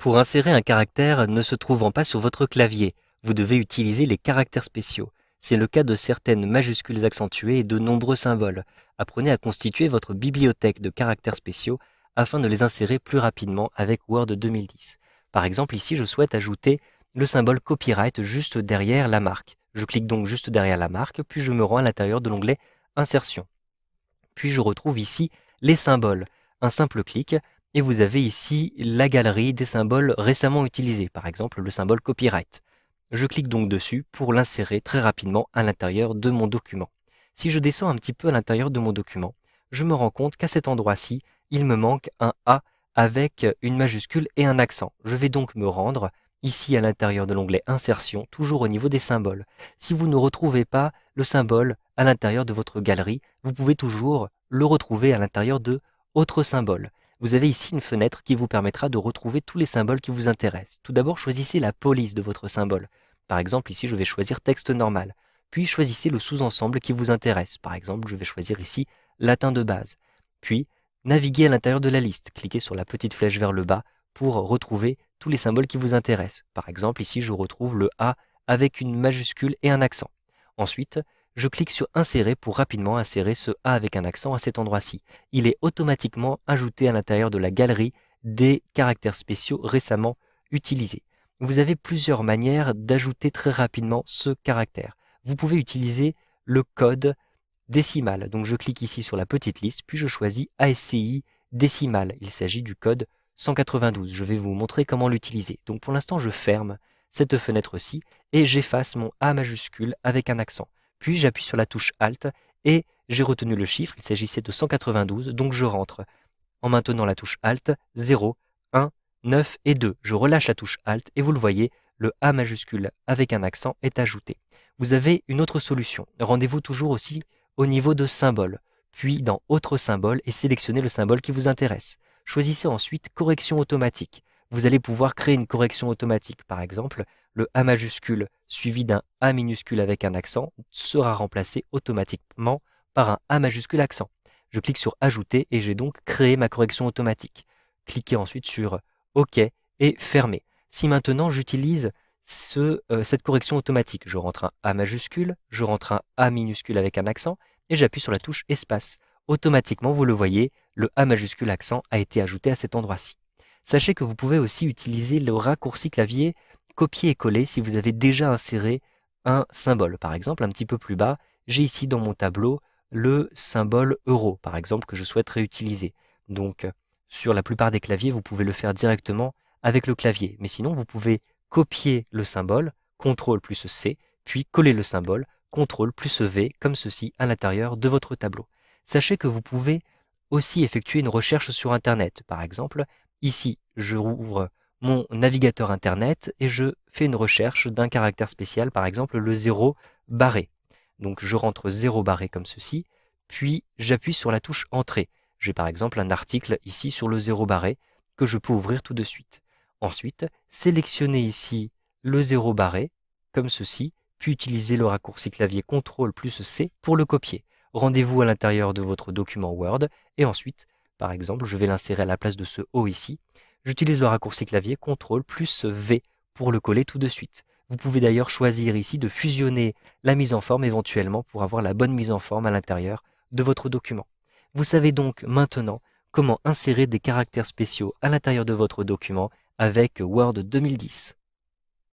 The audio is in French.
Pour insérer un caractère ne se trouvant pas sur votre clavier, vous devez utiliser les caractères spéciaux. C'est le cas de certaines majuscules accentuées et de nombreux symboles. Apprenez à constituer votre bibliothèque de caractères spéciaux afin de les insérer plus rapidement avec Word 2010. Par exemple, ici, je souhaite ajouter le symbole copyright juste derrière la marque. Je clique donc juste derrière la marque, puis je me rends à l'intérieur de l'onglet Insertion. Puis je retrouve ici les symboles. Un simple clic et vous avez ici la galerie des symboles récemment utilisés, par exemple le symbole copyright. Je clique donc dessus pour l'insérer très rapidement à l'intérieur de mon document. Si je descends un petit peu à l'intérieur de mon document, je me rends compte qu'à cet endroit-ci, il me manque un A avec une majuscule et un accent. Je vais donc me rendre ici à l'intérieur de l'onglet Insertion, toujours au niveau des symboles. Si vous ne retrouvez pas le symbole à l'intérieur de votre galerie, vous pouvez toujours le retrouver à l'intérieur de Autres symboles. Vous avez ici une fenêtre qui vous permettra de retrouver tous les symboles qui vous intéressent. Tout d'abord, choisissez la police de votre symbole. Par exemple, ici, je vais choisir texte normal. Puis, choisissez le sous-ensemble qui vous intéresse. Par exemple, je vais choisir ici latin de base. Puis, naviguez à l'intérieur de la liste. Cliquez sur la petite flèche vers le bas pour retrouver tous les symboles qui vous intéressent. Par exemple, ici, je retrouve le A avec une majuscule et un accent. Ensuite, je clique sur Insérer pour rapidement insérer ce A avec un accent à cet endroit-ci. Il est automatiquement ajouté à l'intérieur de la galerie des caractères spéciaux récemment utilisés. Vous avez plusieurs manières d'ajouter très rapidement ce caractère. Vous pouvez utiliser le code décimal. Donc je clique ici sur la petite liste, puis je choisis ASCII décimal. Il s'agit du code 192. Je vais vous montrer comment l'utiliser. Donc pour l'instant, je ferme cette fenêtre-ci et j'efface mon A majuscule avec un accent. Puis j'appuie sur la touche Alt et j'ai retenu le chiffre, il s'agissait de 192, donc je rentre en maintenant la touche Alt 0, 1, 9 et 2. Je relâche la touche Alt et vous le voyez, le A majuscule avec un accent est ajouté. Vous avez une autre solution. Rendez-vous toujours aussi au niveau de symboles, puis dans Autres symboles et sélectionnez le symbole qui vous intéresse. Choisissez ensuite Correction automatique. Vous allez pouvoir créer une correction automatique. Par exemple, le A majuscule suivi d'un A minuscule avec un accent sera remplacé automatiquement par un A majuscule accent. Je clique sur Ajouter et j'ai donc créé ma correction automatique. Cliquez ensuite sur OK et fermez. Si maintenant j'utilise cette correction automatique, je rentre un A majuscule, je rentre un A minuscule avec un accent et j'appuie sur la touche Espace. Automatiquement, vous le voyez, le A majuscule accent a été ajouté à cet endroit-ci. Sachez que vous pouvez aussi utiliser le raccourci clavier copier et coller si vous avez déjà inséré un symbole. Par exemple, un petit peu plus bas, j'ai ici dans mon tableau le symbole euro, par exemple, que je souhaite réutiliser. Donc, sur la plupart des claviers, vous pouvez le faire directement avec le clavier. Mais sinon, vous pouvez copier le symbole, CTRL plus C, puis coller le symbole, CTRL plus V, comme ceci, à l'intérieur de votre tableau. Sachez que vous pouvez aussi effectuer une recherche sur Internet. Par exemple, ici, je rouvre mon navigateur Internet et je fais une recherche d'un caractère spécial, par exemple le 0 barré. Donc je rentre 0 barré comme ceci, puis j'appuie sur la touche Entrée. J'ai par exemple un article ici sur le 0 barré que je peux ouvrir tout de suite. Ensuite, sélectionnez ici le 0 barré, comme ceci, puis utilisez le raccourci clavier CTRL plus C pour le copier. Rendez-vous à l'intérieur de votre document Word et ensuite, par exemple, je vais l'insérer à la place de ce O ici. J'utilise le raccourci clavier CTRL plus V pour le coller tout de suite. Vous pouvez d'ailleurs choisir ici de fusionner la mise en forme éventuellement pour avoir la bonne mise en forme à l'intérieur de votre document. Vous savez donc maintenant comment insérer des caractères spéciaux à l'intérieur de votre document avec Word 2010.